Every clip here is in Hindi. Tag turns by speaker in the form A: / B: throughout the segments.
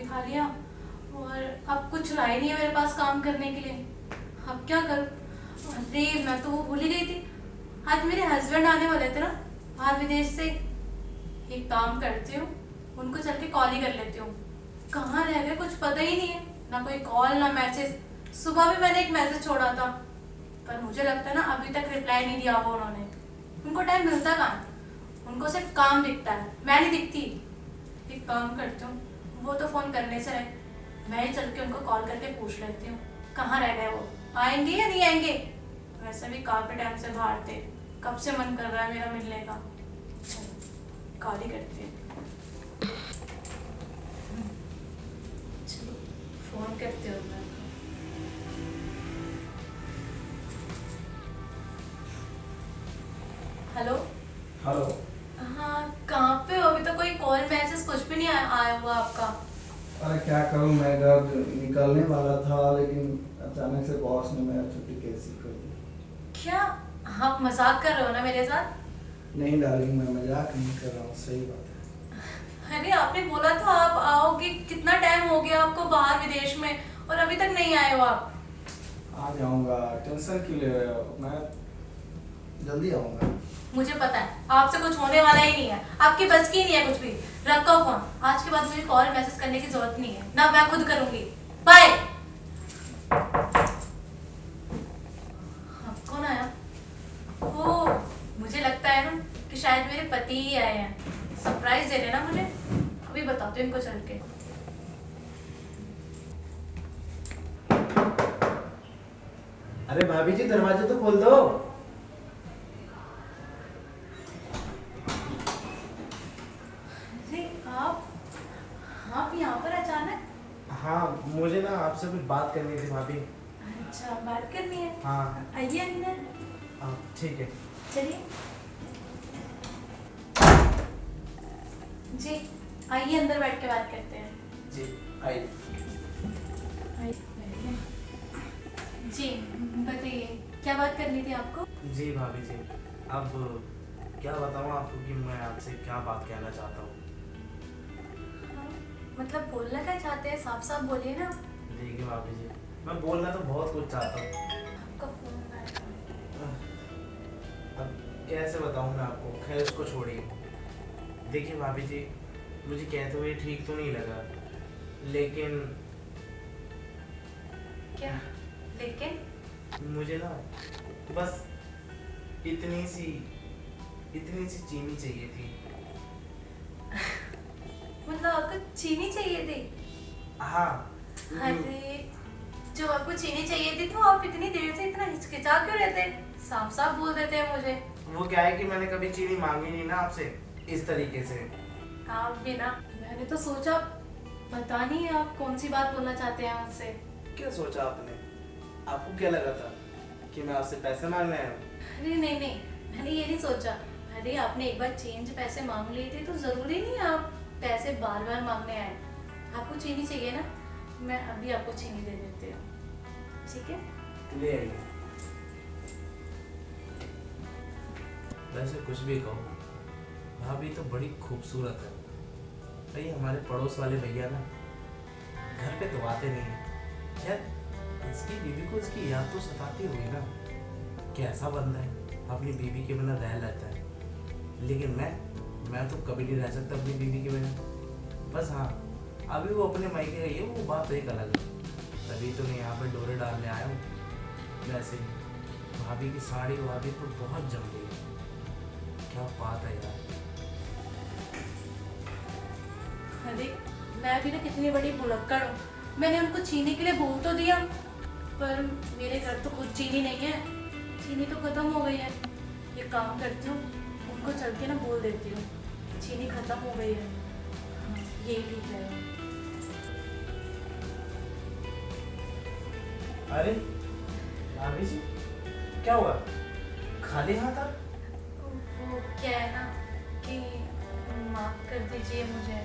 A: भी खा लिया और अब कुछ रहा ही नहीं है मेरे पास काम करने के लिए। अब क्या करूँ? अरे मैं तो वो भूल ही गई थी, आज मेरे हस्बैंड आने वाले थे ना बाहर विदेश से। एक काम करती हूँ, उनको चल के कॉल ही कर लेती हूँ। कहाँ रह गए कुछ पता ही नहीं है, ना कोई कॉल ना मैसेज। सुबह भी मैंने एक मैसेज छोड़ा था पर मुझे लगता है ना अभी तक रिप्लाई नहीं दिया वो उन्होंने। उनको टाइम मिलता कहाँ है? उनको सिर्फ काम दिखता है, मैं नहीं दिखती। एक काम करती हूँ, वो तो फोन करने से रहे, मैं ही चल के उनको कॉल करके पूछ लेती हूँ कहाँ रह गए, वो आएंगे या नहीं आएंगे। वैसे भी काफी टाइम से बाहर थे, कब से मन कर रहा है मेरा मिलने का। कॉल ही करती हूँ, चलो फोन करती हूँ मैं। हेलो।
B: हेलो।
A: हाँ कहाँ पे हो? अभी तो कोई कॉल मैसेज कुछ भी नहीं आया हुआ आपका।
B: अरे क्या करूं, मैं घर निकलने वाला था लेकिन अचानक से बॉस ने मेरा छुट्टी कैंसिल कर दी।
A: क्या आप मजाक कर रहे हो ना मेरे साथ?
B: नहीं डार्लिंग, मैं मजाक नहीं कर रहा हूँ, सही बात है।
A: अरे आपने बोला था आप आओगे, कितना टाइम हो गया आपको बाहर विदेश में और अभी तक नहीं आए हो आप।
B: आ जाऊंगा, टेंशन क्यों ले रहे हो, मैं जल्दी आऊंगा।
A: मुझे पता है आपसे कुछ होने वाला ही नहीं है, आपकी बस की नहीं है कुछ भी। रखो फोन, आज के बाद मुझे कॉल मैसेज करने की जरूरत नहीं है ना, मैं खुद करूंगी। बाय। कौन आया? ओ मुझे लगता है ना कि शायद मेरे पति ही आए हैं, सरप्राइज दे रहे हैं ना मुझे। अभी बताती हूँ इनको चल के।
C: अरे भाभी जी, दरवाजा तो खोल दो।
A: अरे आप यहाँ पर अचानक?
C: हाँ, मुझे ना आपसे कुछ बात करनी थी भाभी।
A: अच्छा बात करनी है?
C: हाँ।
A: आइए अंदर।
C: हाँ ठीक है।
A: चलिए जी, आइए अंदर बैठ के बात करते हैं।
C: जी आइए।
A: जी बताइए, क्या बात करनी थी आपको?
C: जी भाभी जी, अब क्या बताऊँ आपको कि मैं आपसे क्या बात कहना चाहता हूँ।
A: हाँ, मतलब बोलना क्या चाहते हैं, साफ साफ बोलिए ना।
C: देखिए भाभी जी, मैं बोलना तो बहुत कुछ चाहता हूँ।
A: आपका फोन आया था।
C: अब कैसे बताऊँ मैं आपको, खैर उसको छोड़िए। देखिए भाभी जी, मुझे कहते हुए ठीक तो नहीं लगा, लेकिन
A: क्या लेकिन?
C: मुझे ना बस इतनी सी चीनी चाहिए थी।
A: मतलब आपको चीनी चाहिए थी?
C: हाँ।
A: अरे जो आपको चीनी चाहिए थी तो आप इतनी देर से इतना हिचकिचा क्यों रहते? साफ साफ बोल देते हैं मुझे।
C: वो क्या है कि मैंने कभी चीनी मांगी नहीं ना आपसे इस तरीके से।
A: आप भी ना, मैंने तो सोचा पता नहीं आप कौन सी बात बोलना चाहते हैं मुझसे।
C: क्या सोचा आपने? आपको क्या लगा था कि मैं आपसे पैसे मांगने आया हूँ?
A: अरे नहीं नहीं, मैंने ये नहीं सोचा। अरे आपने एक बार चेंज पैसे मांग लिए थे तो जरूरी नहीं आप पैसे बार बार मांगने आए। आपको चीनी चाहिए ना, मैं अभी आपको चीनी दे देती हूँ, ठीक है?
C: ले आइए। वैसे कुछ भी कहो, भाभी तो बड़ी खूबसूरत है। भाई हमारे पड़ोस वाले भैया ना घर पे तो आते नहीं है। यार इसकी बीवी को इसकी याद तो सताती होगी ना। कैसा बंदा है, अपनी बीवी के बिना रह लेता है, लेकिन मैं तो कभी नहीं रह सकता अपनी बीवी के बिना। बस हाँ, अभी वो अपने मायके गई है, वो बात एक अलग है। तभी तो मैं यहाँ पे डोरे डालने आया हूँ। वैसे भाभी की साड़ी वाड़ी तो बहुत जम गई है। क्या बात है यार।
A: अरे मैं भी ना कितनी बड़ी भुलक्कड़ हूँ, मैंने उनको चीनी के लिए बोल तो दिया पर मेरे घर तो खुद चीनी नहीं है, चीनी तो खत्म हो गई है। ये काम करती हूँ, उनको चल के ना बोल देती हूँ चीनी खत्म हो गई है। हाँ, यही ठीक है।
C: अरे भाभी जी, क्या हुआ, खाली हाथ आप?
A: वो क्या है ना कि माफ कर दीजिए मुझे,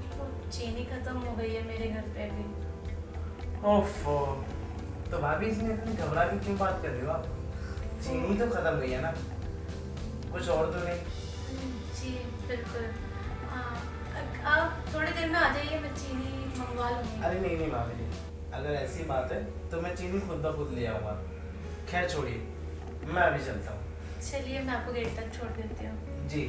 A: तो चीनी खत्म हो गई है मेरे घर पे भी।
C: ओफो, तो भाभी इसमें इतनी घबरा के क्यों बात कर रहे हो आप? चीनी तो खत्म गई है ना, कुछ और तो नहीं?
A: जी बिल्कुल। आप थोड़ी देर में आ जाइए, मैं चीनी मंगवा लूँगी।
C: अरे नहीं नहीं भाभी जी, अगर ऐसी बात है तो मैं चीनी खुद ब खुद ले आऊँगा। खैर छोड़िए, मैं अभी चलता हूँ।
A: चलिए मैं आपको गेट तक छोड़ देती हूँ।
C: जी।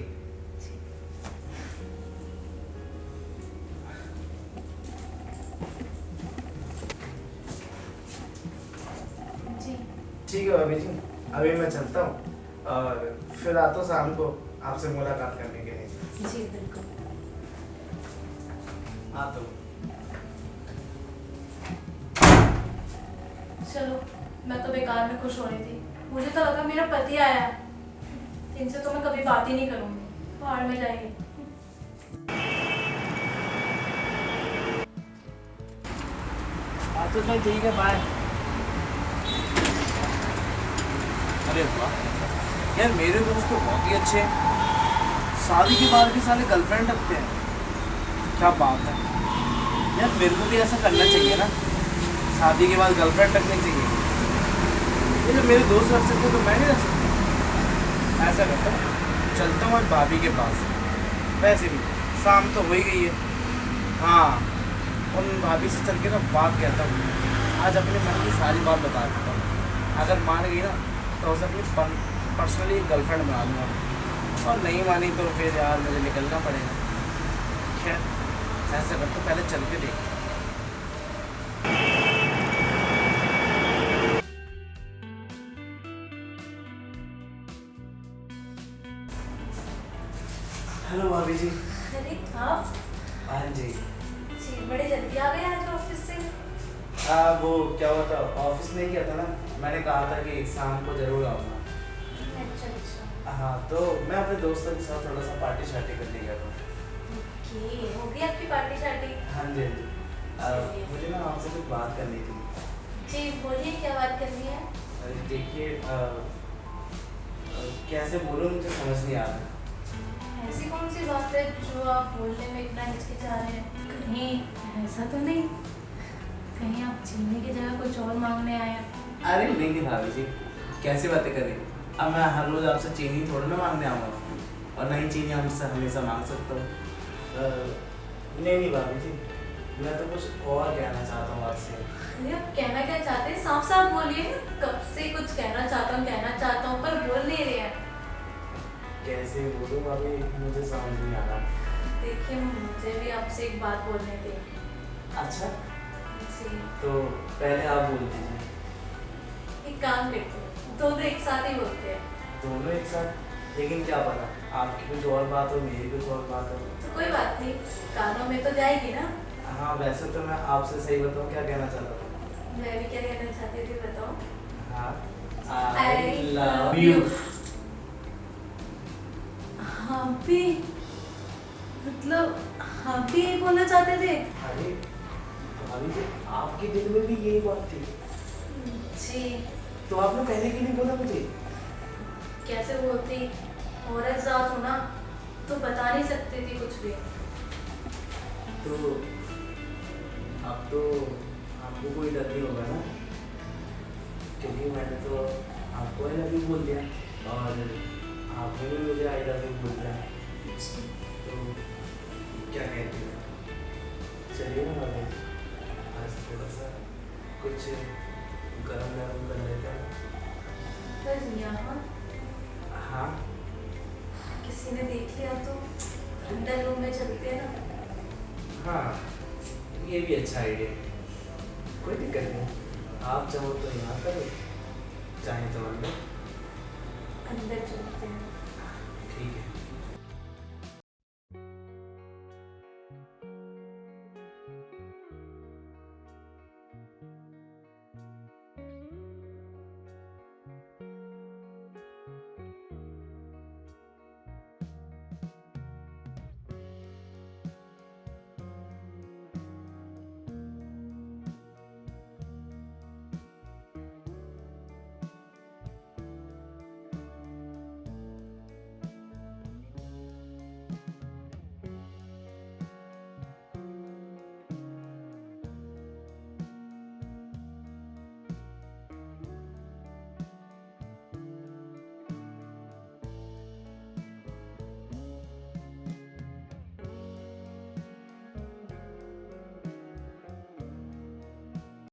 A: जी
C: ठीक है भाभी जी, अभी मैं चलता हूँ और फिर आता हूँ शाम को आपसे मुलाकात करने के लिए।
A: जी बिल्कुल।
C: आता हूँ।
A: चलो, मैं तो बेकार में खुश हो रही थी। मुझे तो लगा मेरा पति आया है, इनसे तो मैं कभी बात ही नहीं करूँगी। बाहर में जाएंगे।
C: तो चल ठीक है, बाय। अरे वाह यार, मेरे दोस्त तो बहुत ही अच्छे हैं। शादी के बाद भी साले गर्लफ्रेंड रखते हैं, क्या बात है यार। मेरे को भी ऐसा करना चाहिए ना, शादी के बाद गर्लफ्रेंड रखनी चाहिए। ये जो मेरे दोस्त रख सकते तो मैं नहीं रख सकता। ऐसा करता हूँ, चलता हूँ आज भाभी के पास। वैसे भी शाम तो हो ही गई है। हाँ, उन भाभी से चल के ना बात कहता हूँ, आज अपने मन की सारी बात बता देता हूँ। अगर मान गई ना तो उसे अपनी पर्सनली गर्लफ्रेंड बना दूँगा, और नहीं मानी तो फिर यार मुझे निकलना पड़ेगा। खैर ऐसा करता हूँ, पहले चल के देख। हेलो भाभी जी।
A: अरे आप?
C: हाँ जी।
A: जी बड़े जल्दी आ गए आज ऑफिस से।
C: वो क्या हुआ था, ऑफिस में किया था ना, मैंने कहा था कि शाम को जरूर आऊँगा।
A: अच्छा अच्छा।
C: हाँ, तो मैं अपने दोस्तों के साथ थोड़ा सा पार्टी शार्टी करने गया था।
A: ओके, हो गई आपकी पार्टी शार्टी?
C: हाँ जी हाँ जी। मुझे ना आपसे कुछ बात करनी थी।
A: जी बोलिए, क्या बात करनी है?
C: देखिए, कैसे बोलूँ मुझे समझ नहीं आ रहा।
A: ऐसी कौन सी बात है जो आप बोलने में इतना हिचकिचा रहे हैं? कहीं ऐसा तो नहीं, कहीं आप चीनी की जगह कुछ और मांगने आए हैं?
C: अरे नहीं नहीं भाभी जी, कैसी बातें कर रही हैं? अब मैं हर रोज़ आपसे चीनी थोड़ा ना मांगने आऊँगा, और नहीं चीनी हमसे हमेशा मांग सकता हूँ। नहीं नहीं भाभी जी, मैं तो कुछ और कहना चाहता हूँ आपसे।
A: अरे आप कहना क्या चाहते हैं? साफ साफ बोलिए ना। कब से कुछ कहना चाहता हूँ पर बोल नहीं रहे हैं।
C: कैसे बोलूँ भाभी, मुझे समझ नहीं आ रहा।
A: देखिए, मुझे भी आपसे एक बात बोलने थे।
C: अच्छा,
A: जी,
C: तो पहले आप बोल दीजिए।
A: एक काम करते हैं, दोनों एक साथ ही बोलते हैं।
C: दोनों एक साथ? लेकिन क्या पता आपकी कुछ और बात हो, मेरी कुछ और बात हो।
A: तो कोई बात नहीं, कानों में तो जाएगी ना।
C: हाँ, वैसे तो मैं आपसे सही बताऊँ क्या कहना चाहता था।
A: मैं भी क्या कहना चाहती थी बताओ?
C: हाँ,
A: I
C: I love
A: love
C: you।
A: you। हाँ भी, मतलब हाँ भी यही बोलना चाहते थे?
C: अरे भाभी जी, आपके दिल में भी यही बात थी?
A: जी।
C: तो आपने पहले क्यों नहीं बोला मुझे?
A: कैसे बोलती, औरत जात हो ना, तो बता नहीं सकती थी कुछ भी।
C: तो अब तो आपको कोई डर नहीं होगा ना, क्योंकि मैंने तो आपको आई लव यू बोल दिया, और आपने भी मुझे आई लव यू बोल दिया। तो क्या कहती हैं? चलिए ना भाभी, आज थोड़ा सा कुछ गरम गरम कर लेते हैं।
A: पर यहाँ
C: हाँ,
A: किसी ने देख लिया तो अंदर रूम में चलते हैं ना।
C: हाँ, ये भी अच्छा आइडिया है। कोई दिक्कत नहीं, आप चाहो तो यहाँ करो, चाहे तो अंदर।
A: अंदर चलते हैं।
C: ठीक है।